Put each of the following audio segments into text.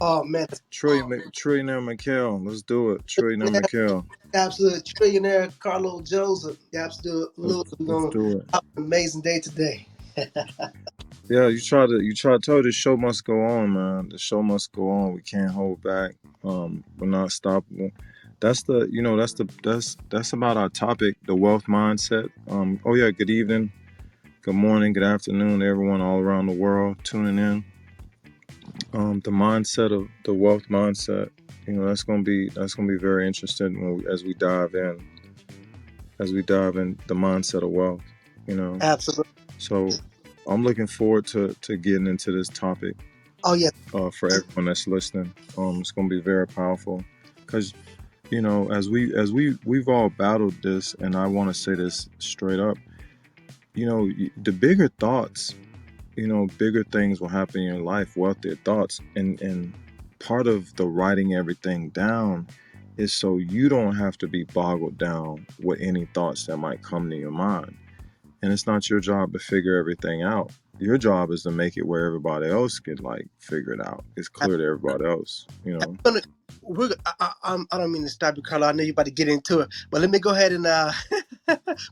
Oh man, Trillionaire McHale. Let's do it. Trillionaire McHale. absolute trillionaire Carlo Joseph. Absolute, we're Let's gonna do it. have an amazing day today. Yeah, you try to tell the show must go on, man. The show must go on. We can't hold back. We're not stoppable. That's about our topic, the wealth mindset. Oh yeah, good evening, good morning, good afternoon, to everyone all around the world tuning in. The mindset of the wealth mindset. That's gonna be very interesting as we dive in the mindset of wealth. You know, Absolutely. so I'm looking forward to getting into this topic Oh yeah. for everyone that's listening. It's gonna be very powerful because as we've all battled this, and I want to say this straight up. The bigger thoughts, bigger things will happen in your life, wealthier thoughts. And part of the writing everything down is so you don't have to be boggled down with any thoughts that might come to your mind. And it's not your job to figure everything out. Your job is to make it where everybody else can like figure it out. It's clear to everybody else. Gonna, I don't mean to stop you, Carlo. I know you're about to get into it, but let me go ahead and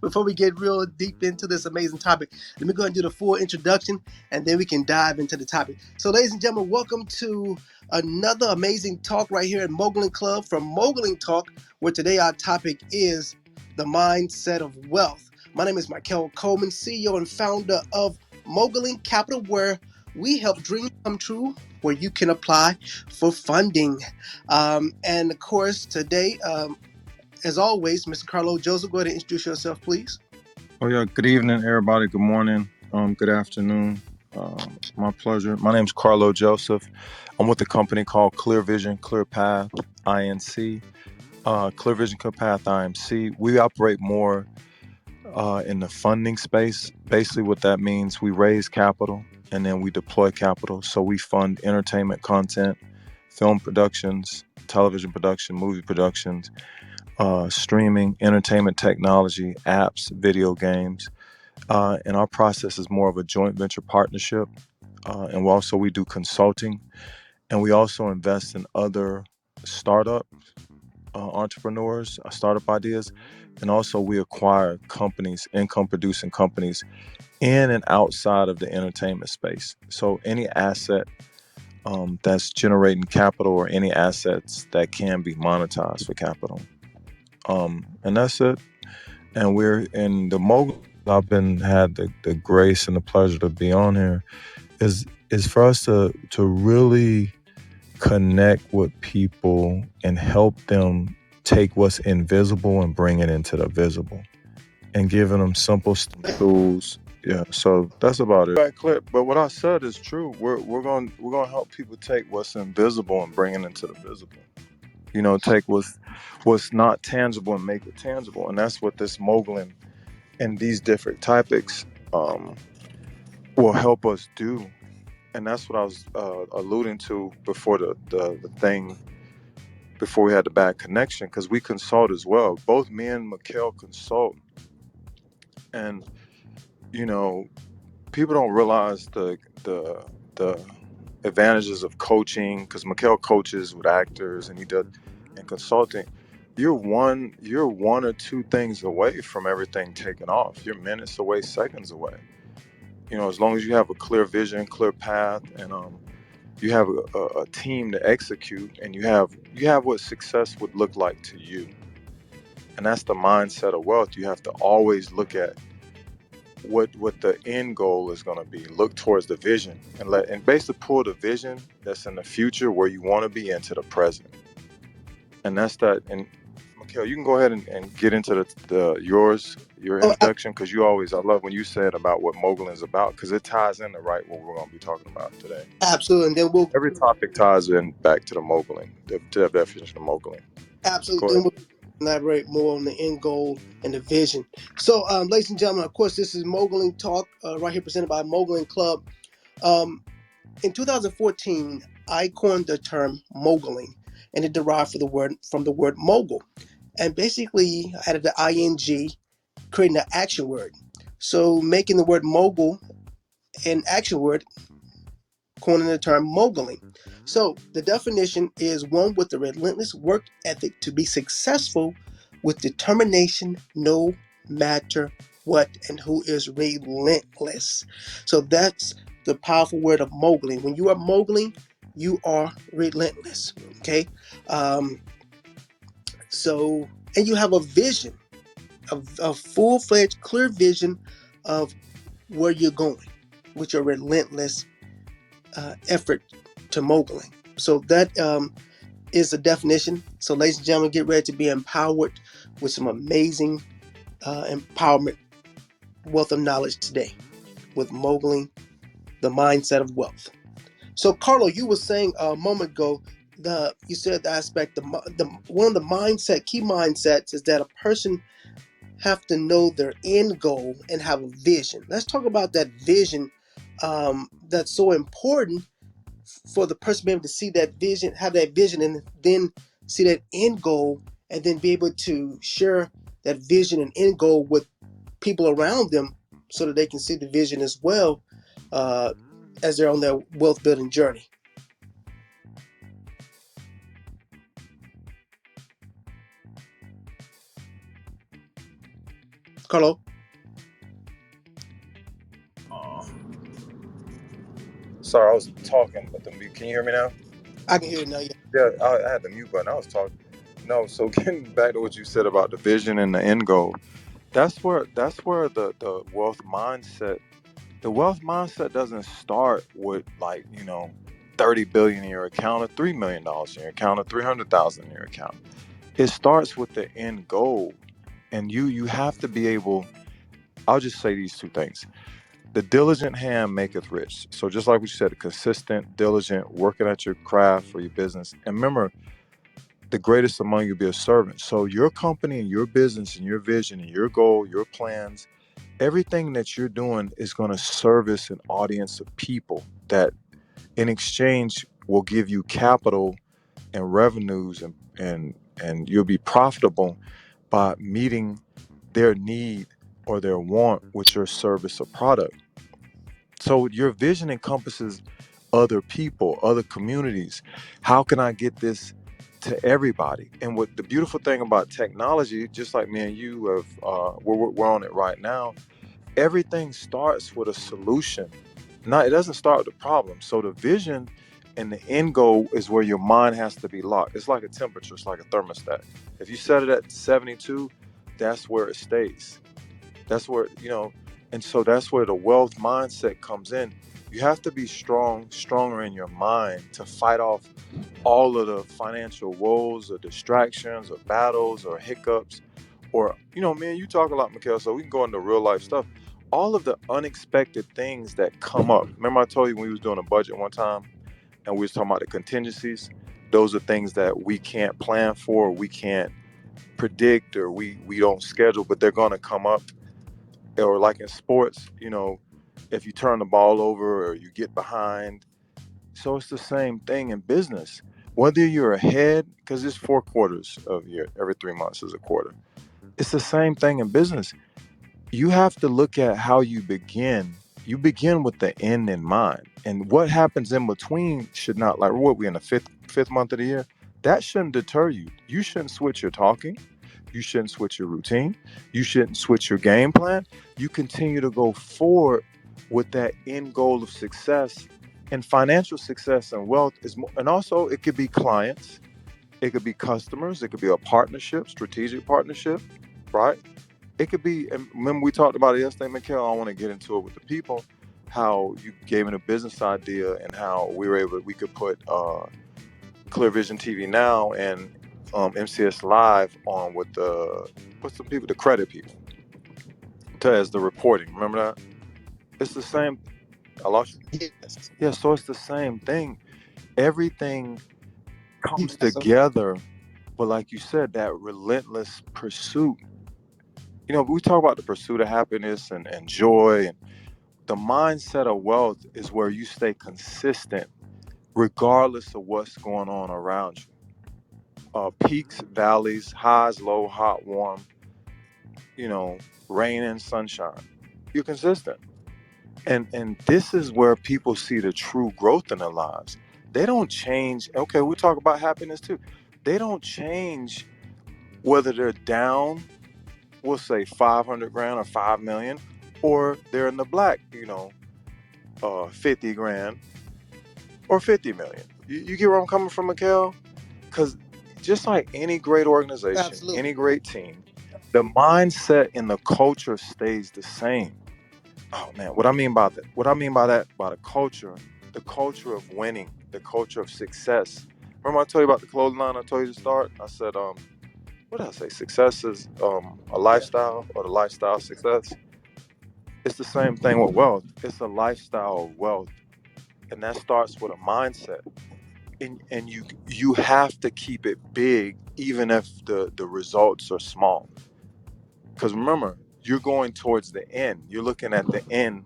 before we get real deep into this amazing topic, let me go ahead and do the full introduction, and then we can dive into the topic. So, ladies and gentlemen, welcome to another amazing talk right here at Moguling Club from Moguling Talk, where today our topic is the mindset of wealth. My name is Michael Coleman, CEO and founder of Moguling Capital, where we help dreams come true, where you can apply for funding. And of course, today, as always, Mr. Carlo Joseph, go ahead and introduce yourself, please. Oh yeah, good evening, everybody. Good morning. Good afternoon. My pleasure. My name's Carlo Joseph. I'm with a company called Clear Vision, Clear Path, INC. Clear Vision, Clear Path, IMC. We operate more in the funding space. Basically, what that means, we raise capital and then we deploy capital. So we fund entertainment content, film productions, television production, movie productions, streaming, entertainment technology, apps, video games. And our process is more of a joint venture partnership. And we do consulting, and we also invest in other startup entrepreneurs, startup ideas, and also we acquire companies, income producing companies in and outside of the entertainment space. So any asset that's generating capital or any assets that can be monetized for capital. And that's it. And we're in the mogul. I've been had the grace and the pleasure to be on here is for us to really connect with people and help them take what's invisible and bring it into the visible, and giving them simple tools. Yeah, so that's about it. Right clip. But what I said is true. We're gonna help people take what's invisible and bring it into the visible. Take what's not tangible and make it tangible, and that's what this moguling and these different topics will help us do. And that's what I was alluding to before the thing, before we had the bad connection, because we consult as well. Both me and Mikhail consult, and you know, people don't realize the advantages of coaching, because Mikhail coaches with actors and he does and consulting. You're one or two things away from everything taking off. You're minutes away, seconds away. As long as you have a clear vision, clear path, and you have a team to execute, and you have what success would look like to you. And that's the mindset of wealth. You have to always look at what the end goal is going to be. Look towards the vision, and basically pull the vision that's in the future where you want to be into the present. And that's that. And Mikhail, you can go ahead and get into your Oh, introduction, because I love when you said about what Moguling is about, because it ties into what we're going to be talking about today. absolutely. And then we'll Every topic ties in back to the Moguling, to the definition of Moguling. Go absolutely then ahead. we'll elaborate more on the end goal and the vision. So, ladies and gentlemen, of course, this is Moguling Talk, right here presented by Moguling Club. Um, in 2014, I coined the term moguling, and it derived from the word mogul. And basically, I added the ing, creating an action word. So, making the word mogul an action word coining the term moguling. So the definition is one with a relentless work ethic to be successful with determination no matter what, and who is relentless. So that's the powerful word of moguling. When you are moguling, you are relentless. Okay. Um, so, and you have a vision, a full fledged, clear vision of where you're going with your relentless effort to moguling. So that is the definition. So, ladies and gentlemen, get ready to be empowered with some amazing empowerment, wealth of knowledge today with moguling, the mindset of wealth. So, Carlo, you were saying a moment ago, you said the aspect, the one of the mindset, key mindsets is that a person have to know their end goal and have a vision. Let's talk about that vision that's so important for the person to be able to see that vision, have that vision, and then see that end goal, and then be able to share that vision and end goal with people around them so that they can see the vision as well uh, as they're on their wealth building journey. Carlo, Uh, Sorry, I was talking, but can you hear me now? I can hear it now. Yeah. Yeah, I had the mute button. I was talking. No, so getting back to what you said about the vision and the end goal, that's where the wealth mindset. The wealth mindset doesn't start with, like, 30 billion in your account or $3 million in your account or 300,000 in your account. It starts with the end goal, and you have to be able. I'll just say these two things: the diligent hand maketh rich. So just like we said, consistent, diligent, working at your craft for your business. And remember, the greatest among you be a servant. So your company and your business and your vision and your goal, your plans, everything that you're doing is going to service an audience of people that in exchange will give you capital and revenues, and you'll be profitable by meeting their need or their want with your service or product. So your vision encompasses other people, other communities. How can I get this to everybody? And what the beautiful thing about technology, just like me and you have, we're on it right now. Everything starts with a solution. Not, it doesn't start with the problem. So the vision and the end goal is where your mind has to be locked. It's like a temperature. It's like a thermostat. If you set it at 72, that's where it stays. That's where, and so that's where the wealth mindset comes in. You have to be stronger in your mind to fight off all of the financial woes or distractions or battles or hiccups. Or, man, you talk a lot, Mikhail, so we can go into real life stuff. All of the unexpected things that come up. Remember I told you when we was doing a budget one time and we was talking about the contingencies? Those are things that we can't plan for, we can't predict, or we don't schedule, but they're going to come up. Or like in sports, if you turn the ball over or you get behind. So it's the same thing in business. Whether you're ahead, because it's 4 quarters of year, every 3 months is a quarter. It's the same thing in business. You have to look at how you begin. You begin with the end in mind, and what happens in between should not, like, what we in the fifth month of the year. That shouldn't deter you. You shouldn't switch your talking. You shouldn't switch your routine. You shouldn't switch your game plan. You continue to go forward with that end goal of success, and financial success and wealth is more. And also, it could be clients, it could be customers, it could be a partnership, strategic partnership, right? It could be. And remember, we talked about it yesterday, Mikhail. I want to get into it with the people. How you gave me a business idea and how we could put Clear Vision TV Now and MCS Live on with what's the people, the credit people, as the reporting. Remember that? It's the same. I lost you. Yes. Yeah, so it's the same thing. Everything comes Yes. together, but like you said, that relentless pursuit. We talk about the pursuit of happiness and joy, and the mindset of wealth is where you stay consistent regardless of what's going on around you. Peaks, valleys, highs, low, hot, warm, you know, rain and sunshine. You're consistent. And this is where people see the true growth in their lives. They don't change. Okay, we talk about happiness too. They don't change whether they're down, we'll say 500 grand or 5 million, or they're in the black, 50 grand or 50 million. You get where I'm coming from, Mikhail? Because just like any great organization, Absolutely. any great team, the mindset and the culture stays the same. Oh man, what I mean by that, by the culture of winning, the culture of success. Remember I told you about the clothing line I told you to start? I said, what did I say? Success is a Yeah. lifestyle, or the lifestyle of success. It's the same thing with wealth. It's a lifestyle of wealth. And that starts with a mindset. And you have to keep it big even if the results are small. Because remember, you're going towards the end. You're looking at the end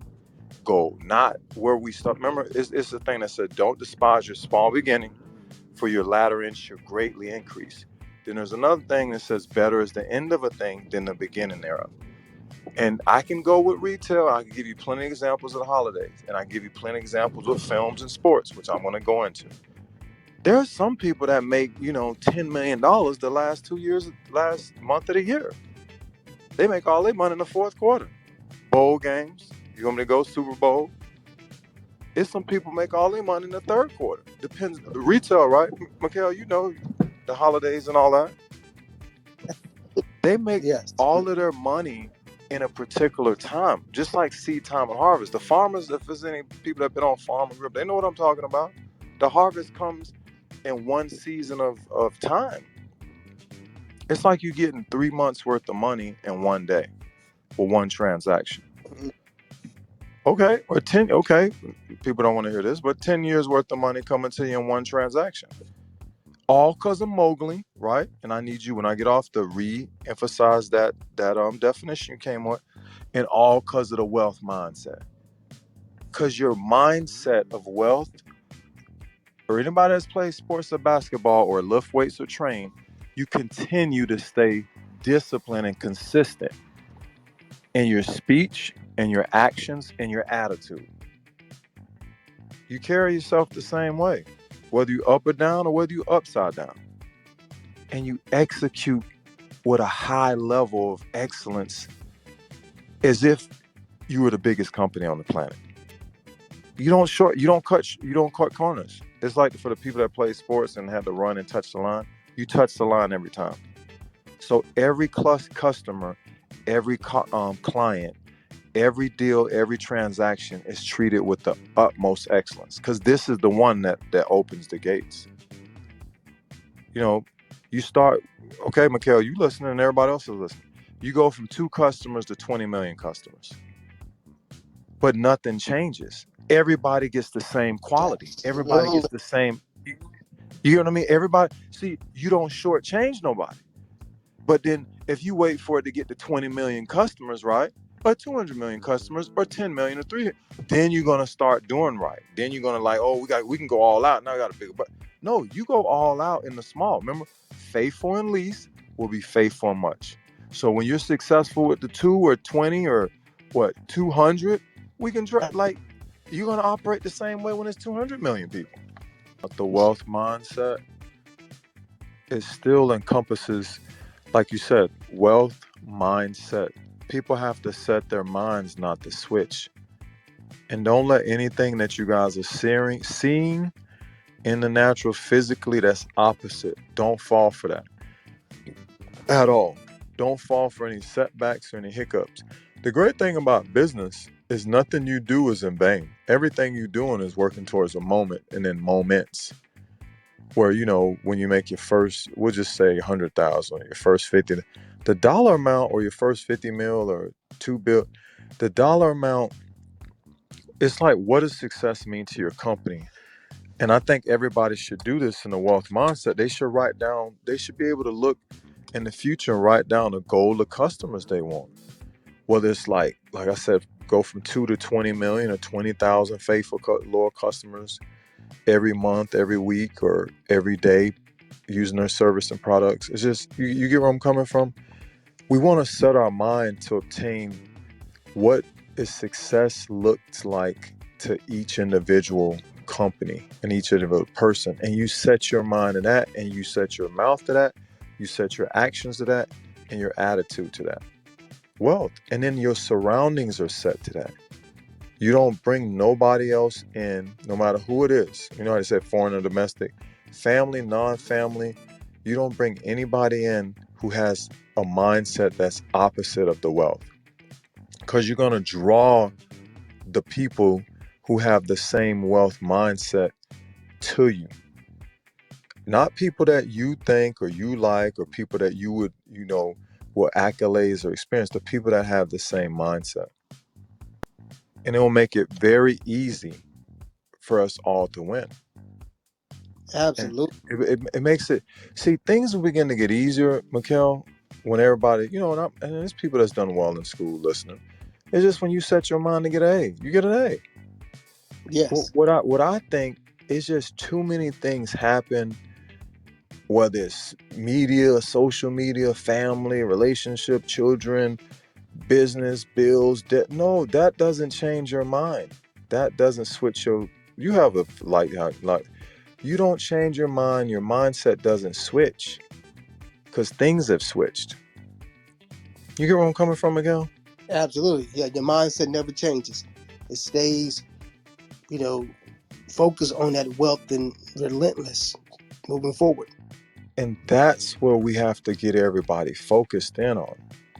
goal, not where we start. Remember, it's the thing that said, don't despise your small beginning, for your latter end shall greatly increase. Then there's another thing that says, better is the end of a thing than the beginning thereof. And I can go with retail. I can give you plenty of examples of the holidays, and I can give you plenty of examples of films and sports, which I'm going to go into. There are some people that make, $10 million the last 2 years, last month of the year. They make all their money in the fourth quarter. Bowl games. You want me to go Super Bowl? It's some people make all their money in the third quarter. Depends. Retail, right? Mikhail, the holidays and all that. They make Yes. all of their money in a particular time, just like seed time and harvest. The farmers, if there's any people that have been on farm and group, they know what I'm talking about. The harvest comes in one season of time. It's like you getting 3 months worth of money in one day for one transaction. Mhm. Okay, or 10, okay, people don't want to hear this, but 10 years worth of money coming to you in one transaction. All because of Moguling, right? And I need you, when I get off, to re-emphasize that definition you came with, and all because of the wealth mindset. Because your mindset of wealth, or anybody that's played sports or basketball or lift weights or train, you continue to stay disciplined and consistent in your speech and your actions and your attitude. You carry yourself the same way, whether you up or down or whether you upside down. And you execute with a high level of excellence as if you were the biggest company on the planet. You don't cut corners. It's like for the people that play sports and had to run and touch the line. You touch the line every time. So every customer, every client, every deal, every transaction is treated with the utmost excellence, because this is the one that opens the gates. You know, you start. Okay, Mikhail, you listening, and everybody else is listening. You go from 2 customers to 20 million customers, but nothing changes. Everybody gets the same quality. Everybody Absolutely. gets the same. You know what I mean? Everybody. See, you don't shortchange nobody. But then if you wait for it to get to 20 million customers, right? Or 200 million customers, or 10 million, or 300, then you're going to start doing right. Then you're going to like, oh, we can go all out. Now I got a bigger, but no, you go all out in the small. Remember, faithful in least will be faithful in much. So when you're successful with the 2 or 20 or 200, we can like, you're going to operate the same way when it's 200 million people. But the wealth mindset, it still encompasses, like you said, wealth mindset. People have to set their minds not to switch. And don't let anything that you guys are seeing in the natural physically that's opposite. Don't fall for that at all. Don't fall for any setbacks or any hiccups. The great thing about business is nothing you do is in vain. Everything you're doing is working towards a moment, and then moments where, when you make your first, we'll just say 100,000, your first 50, the dollar amount, or your first 50 mil or 2 bill, the dollar amount, it's like, what does success mean to your company? And I think everybody should do this in a wealth mindset. They should be able to look in the future and write down a goal of customers they want. Whether it's like I said, go from 2 to 20 million or 20,000 faithful loyal customers every month, every week, or every day, using their service and products. It's just, you get where I'm coming from? We want to set our mind to obtain what is success looks like to each individual company and each individual person. And you set your mind to that, and you set your mouth to that, you set your actions to that, and your attitude to that. Wealth. And then your surroundings are set to that. You don't bring nobody else in, no matter who it is. You know how they say foreign or domestic, family, non-family. You don't bring anybody in who has a mindset that's opposite of the wealth, because you're going to draw the people who have the same wealth mindset to you. Not people that you think or you like, or people that you would, will accolades or experience, the people that have the same mindset. And it will make it very easy for us all to win. And Absolutely. it makes it, see, things will begin to get easier, Mikhail, when everybody, and there's people that's done well in school listening. It's just when you set your mind to get an A, you get an A. Yes. What I think is just too many things happen, whether it's media, social media, family, relationship, children, business, bills, debt. No, that doesn't change your mind. That doesn't switch you have a like you don't change your mind, your mindset doesn't switch, because things have switched. You get where I'm coming from, Miguel? Absolutely. Yeah, your mindset never changes. It stays, you know, focused on that wealth and relentless moving forward. And that's where we have to get everybody focused in on.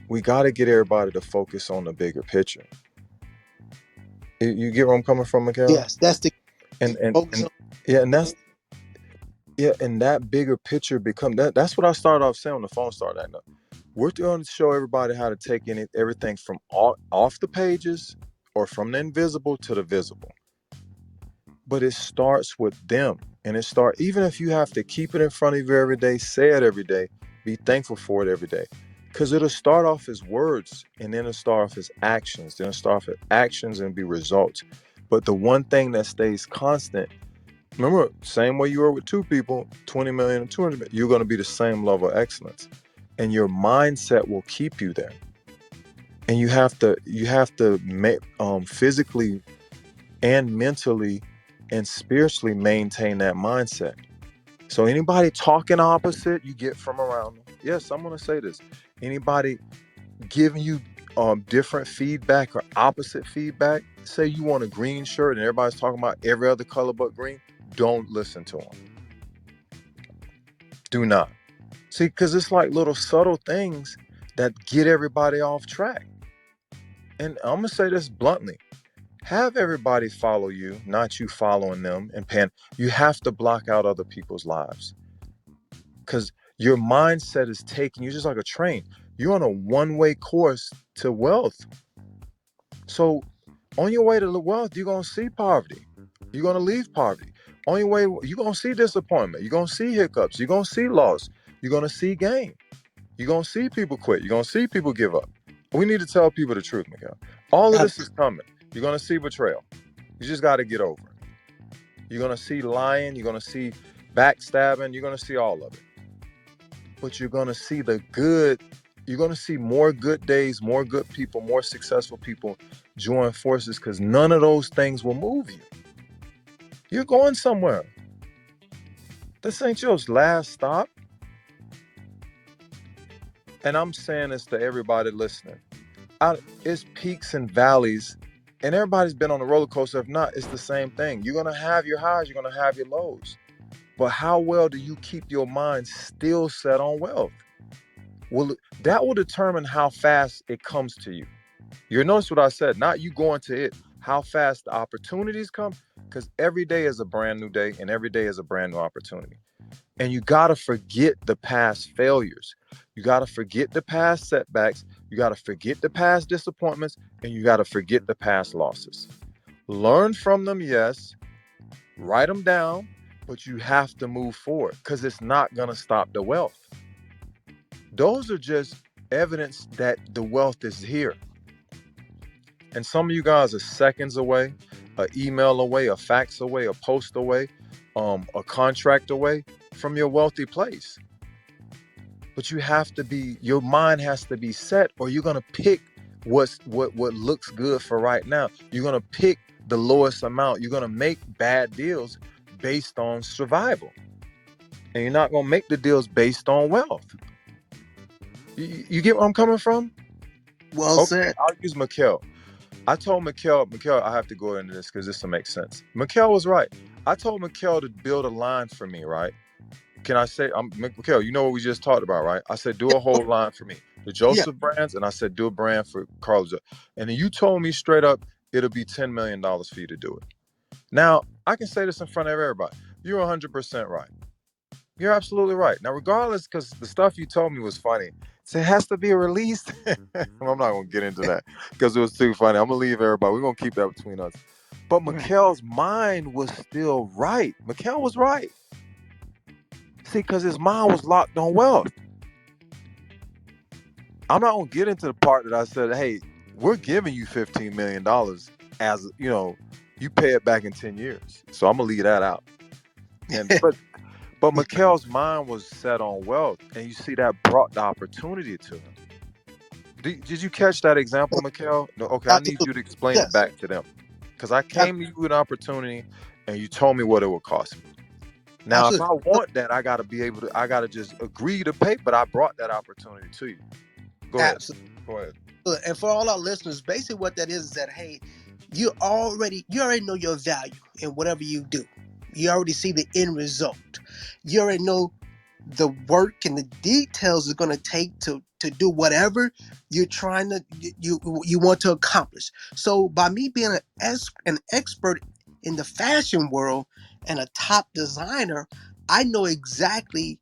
We got to get everybody to focus on the bigger picture. You get where I'm coming from, Miguel? Yes, that's the And key. and Focus and on. yeah, and that bigger picture become that's what I started off saying when the phone started acting up. We're going to show everybody how to take everything from off the pages, or from the invisible to the visible. But it starts with them. And even if you have to keep it in front of you every day, say it every day, be thankful for it every day. Because it'll start off as words, and then it'll start off as actions, then it'll start off as actions and be results. But the one thing that stays constant, remember, same way you were with two people, 20 million and 200 million, you're going to be the same level of excellence. And your mindset will keep you there. And you have to physically and mentally and spiritually maintain that mindset. So anybody talking opposite, you get from around them. Yes, I'm going to say this. Anybody giving you different feedback or opposite feedback, say you want a green shirt and everybody's talking about every other color but green, don't listen to them. Do not. See, because it's like little subtle things that get everybody off track. And I'm going to say this bluntly. Have everybody follow you, not you following them and paying. You have to block out other people's lives, because your mindset is taking you just like a train. You're on a one-way course to wealth. So on your way to the wealth, you're going to see poverty. You're going to leave poverty. On your way, you're going to see disappointment. You're going to see hiccups. You're going to see loss. You're going to see gain. You're going to see people quit. You're going to see people give up. We need to tell people the truth, Miguel. All of this is coming. You're going to see betrayal. You just got to get over it. You're going to see lying. You're going to see backstabbing. You're going to see all of it. But you're going to see the good. You're going to see more good days, more good people, more successful people join forces, because none of those things will move you. You're going somewhere. This ain't your last stop. And I'm saying this to everybody listening. It's peaks and valleys, and everybody's been on a roller coaster. If not, it's the same thing. You're going to have your highs, you're going to have your lows. But how well do you keep your mind still set on wealth? Well, that will determine how fast it comes to you. You notice what I said, not you going to it, how fast the opportunities come, because every day is a brand new day and every day is a brand new opportunity. And you got to forget the past failures. You got to forget the past setbacks. You got to forget the past disappointments, and you got to forget the past losses. Learn from them, yes. Write them down, but you have to move forward, because it's not going to stop the wealth. Those are just evidence that the wealth is here. And some of you guys are seconds away, an email away, a fax away, a post away, a contract away from your wealthy place. But you have to be, your mind has to be set, or you're going to pick what looks good for right now. You're gonna pick the lowest amount. You're gonna make bad deals based on survival, and you're not gonna make the deals based on wealth. You get where I'm coming from? Well Okay, said. I'll use Mikhail. I told Mikhail, I have to go into this because this will make sense. Mikhail was right. I told Mikhail to build a line for me, right? Can I say, Mikhail, you know what we just talked about, right? I said, do a whole line for me, the Yeah. Joseph brands, and I said, do a brand for Carlo. And then you told me straight up, it'll be $10 million for you to do it. Now, I can say this in front of everybody. You're 100% right. You're absolutely right. Now, regardless, because the stuff you told me was funny, so it has to be released. I'm not going to get into that because it was too funny. I'm going to leave everybody. We're going to keep that between us. But Right. Mikhail's mind was still right. Mikhail was right. See, because his mind was locked on wealth. I'm not going to get into the part that I said, hey, we're giving you $15 million as, you pay it back in 10 years. So I'm going to leave that out. But Yeah. Mikhail's mind was set on wealth, and you see that brought the opportunity to him. Did you catch that example, Mikhail? No, okay, I need Absolutely. you to explain it Yes. back to them. Because I Ab- came to you with an opportunity, and you told me what it would cost me. Now, if Absolutely. I want that, I gotta just agree to pay, but I brought that opportunity to you. Go ahead. Absolutely. Go ahead. And for all our listeners, basically what that is that, hey, you already know your value in whatever you do. You already see the end result. You already know the work and the details it's going to take to do whatever you're trying to you want to accomplish. So by me being an expert in the fashion world and a top designer, I know exactly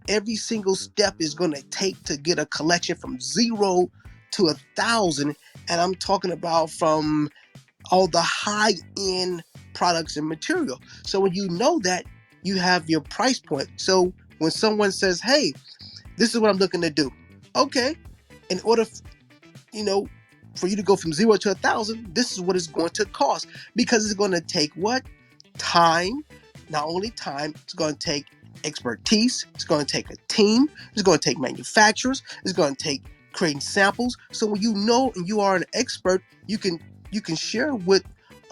every single step is going to take to get a collection from 0 to 1,000. And I'm talking about from all the high end products and material. So when you know that, you have your price point. So when someone says, hey, this is what I'm looking to do, okay, in order you know, for you to go from 0 to 1,000, this is what it's going to cost, because it's going to take what? Time. Not only time, it's going to take expertise. It's going to take a team. It's going to take manufacturers. It's going to take creating samples. So when you know and you are an expert, you can share with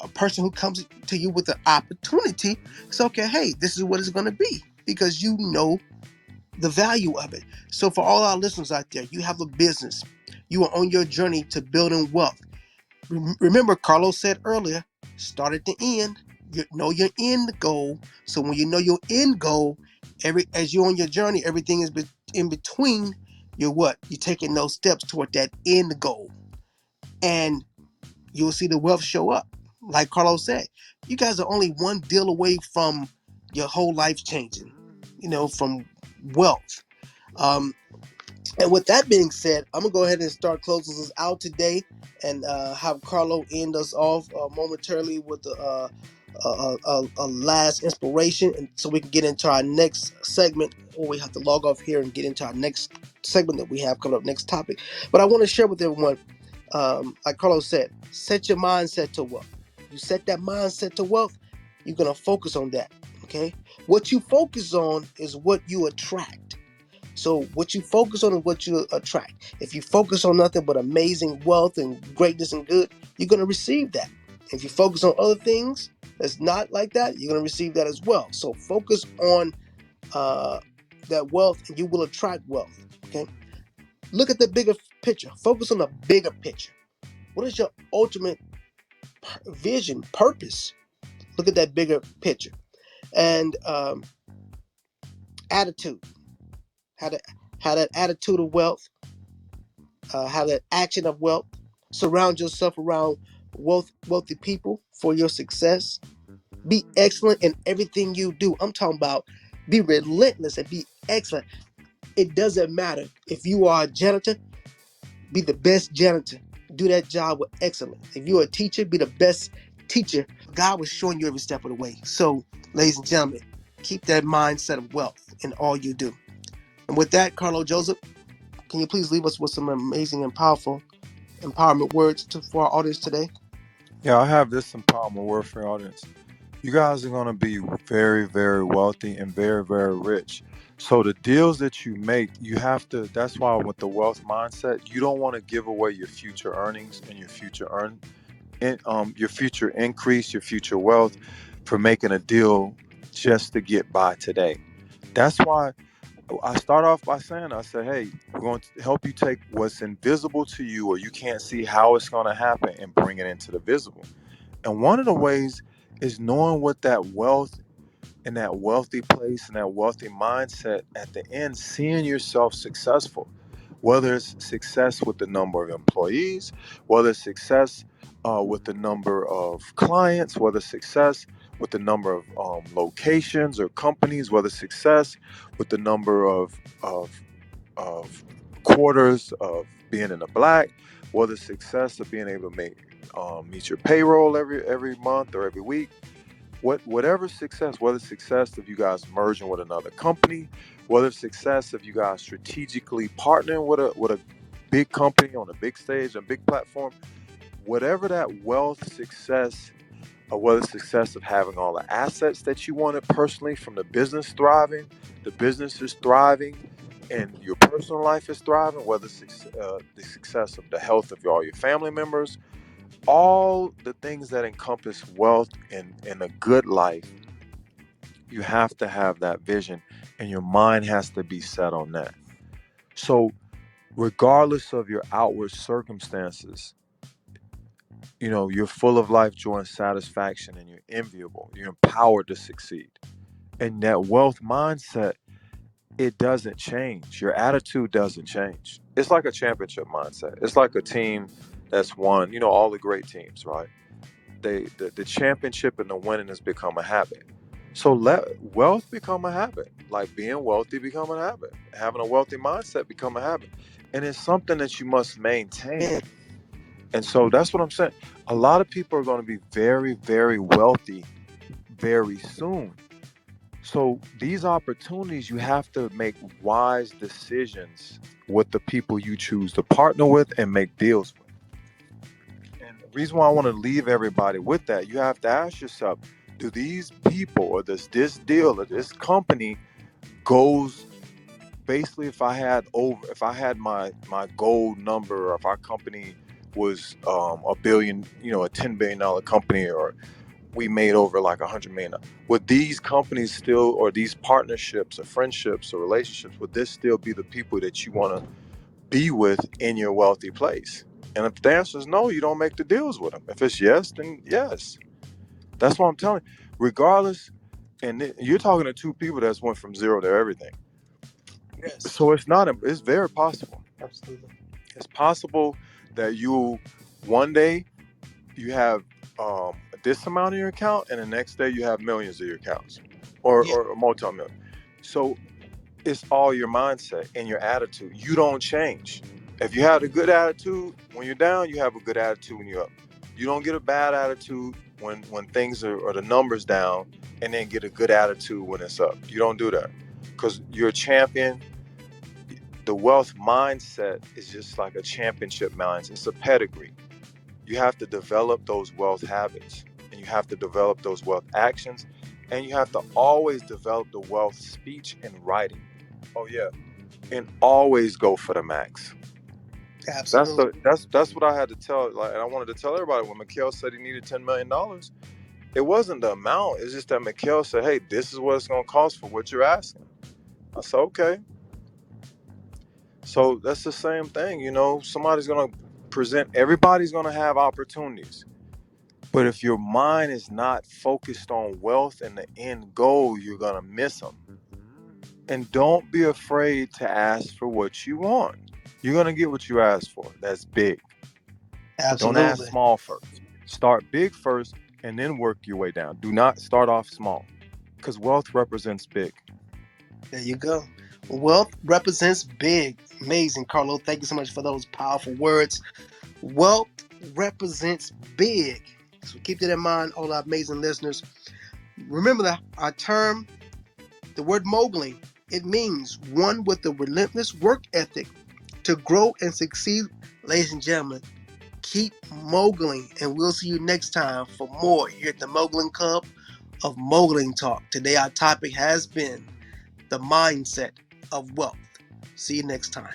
a person who comes to you with an opportunity. It's okay. Hey, this is what it's going to be, because you know the value of it. So for all our listeners out there, you have a business. You are on your journey to building wealth. Remember, Carlos said earlier, start at the end. You know your end goal. So when you know your end goal, as you're on your journey, everything is in between. You're what? You're taking those steps toward that end goal. And you'll see the wealth show up. Like Carlos said, you guys are only one deal away from your whole life changing, from wealth. Um, and with that being said, I'm gonna go ahead and start closing this out today, and have Carlo end us off momentarily with a last inspiration, and so we can get into our next segment, or we have to log off here and get into our next segment that we have coming up, next topic. But I want to share with everyone, like Carlo said, set your mindset to wealth. You set that mindset to wealth, you're gonna focus on that. Okay, what you focus on is what you attract. So what you focus on is what you attract. If you focus on nothing but amazing wealth and greatness and good, you're going to receive that. If you focus on other things that's not like that, you're going to receive that as well. So focus on uh, that wealth, and you will attract wealth. Okay. Look at the bigger picture. Focus on the bigger picture. What is your ultimate vision, purpose? Look at that bigger picture. And attitude. How to how that attitude of wealth, have that action of wealth. Surround yourself around wealthy people for your success. Be excellent in everything you do. I'm talking about be relentless and be excellent. It doesn't matter if you are a janitor, be the best janitor. Do that job with excellence. If you're a teacher, be the best teacher. God was showing you every step of the way. So, ladies and gentlemen, keep that mindset of wealth in all you do. And with that, Carlo Joseph, can you please leave us with some amazing and powerful empowerment words for our audience today? Yeah, I have this empowerment word for your audience. You guys are going to be very, very wealthy and very, very rich. So the deals that you make, you have to, that's why with the wealth mindset, you don't want to give away your future earnings and your future increase, your future wealth for making a deal just to get by today. That's why I start off by saying, I say, hey, we're going to help you take what's invisible to you or you can't see how it's going to happen and bring it into the visible. And one of the ways is knowing what that wealth and that wealthy place and that wealthy mindset at the end, seeing yourself successful, whether it's success with the number of employees, whether it's success with the number of clients, whether it's success with the number of locations or companies, whether it's success with the number of quarters of being in the black, whether it's success of being able to meet your payroll every month or every week, whatever success, whether it's success of you guys merging with another company, whether it's success of you guys strategically partnering with a big company on a big stage, a big platform, whatever that wealth success, or whether it's success of having all the assets that you wanted personally from the business thriving, the business is thriving, and your personal life is thriving, whether it's the success of the health of all your family members, all the things that encompass wealth and a good life, you have to have that vision and your mind has to be set on that. So, regardless of your outward circumstances, you're full of life, joy, and satisfaction, and you're enviable. You're empowered to succeed. And that wealth mindset, it doesn't change. Your attitude doesn't change. It's like a championship mindset. It's like a team that's won, all the great teams, right? The championship and the winning has become a habit. So let wealth become a habit. Like being wealthy become a habit. Having a wealthy mindset become a habit. And it's something that you must maintain. And so that's what I'm saying. A lot of people are going to be very, very wealthy very soon. So these opportunities, you have to make wise decisions with the people you choose to partner with and make deals with. And the reason why I want to leave everybody with that, you have to ask yourself, do these people or does this deal or this company goes basically if I had my goal number, or if our company was a billion, a $10 billion company, or we made over like $100 million, would these companies still, or these partnerships or friendships or relationships, would this still be the people that you want to be with in your wealthy place? And if the answer is no, you don't make the deals with them. If it's yes, then yes. That's what I'm telling you. Regardless, and you're talking to two people that's went from zero to everything. Yes, So it's very possible. absolutely. It's possible that you one day you have this amount in your account, and the next day you have millions in your accounts, or Yeah, multi-million. So it's all your mindset and your attitude. You don't change. If you have a good attitude when you're down, you have a good attitude when you're up. You don't get a bad attitude when things are the numbers down, and then get a good attitude when it's up. You don't do that because you're a champion. The wealth mindset is just like a championship mindset. It's a pedigree. You have to develop those wealth habits, and you have to develop those wealth actions, and you have to always develop the wealth speech and writing. Oh yeah, and always go for the max. absolutely. That's what I had to tell. Like, and I wanted to tell everybody when Mikhail said he needed $10 million. It wasn't the amount. It's just that Mikhail said, "Hey, this is what it's going to cost for what you're asking." I said, "Okay." So that's the same thing. Somebody's going to present. Everybody's going to have opportunities. But if your mind is not focused on wealth and the end goal, you're going to miss them. And don't be afraid to ask for what you want. You're going to get what you ask for. That's big. Don't ask Absolutely. small first. Start big first and then work your way down. Do not start off small because wealth represents big. There you go. Wealth represents big. Amazing, Carlo. Thank you so much for those powerful words. Wealth represents big. So keep that in mind, all our amazing listeners. Remember that our term, the word Moguling, it means one with a relentless work ethic to grow and succeed. Ladies and gentlemen, keep Moguling, and we'll see you next time for more here at the Moguling Club of Moguling Talk. Today our topic has been the mindset of wealth. See you next time.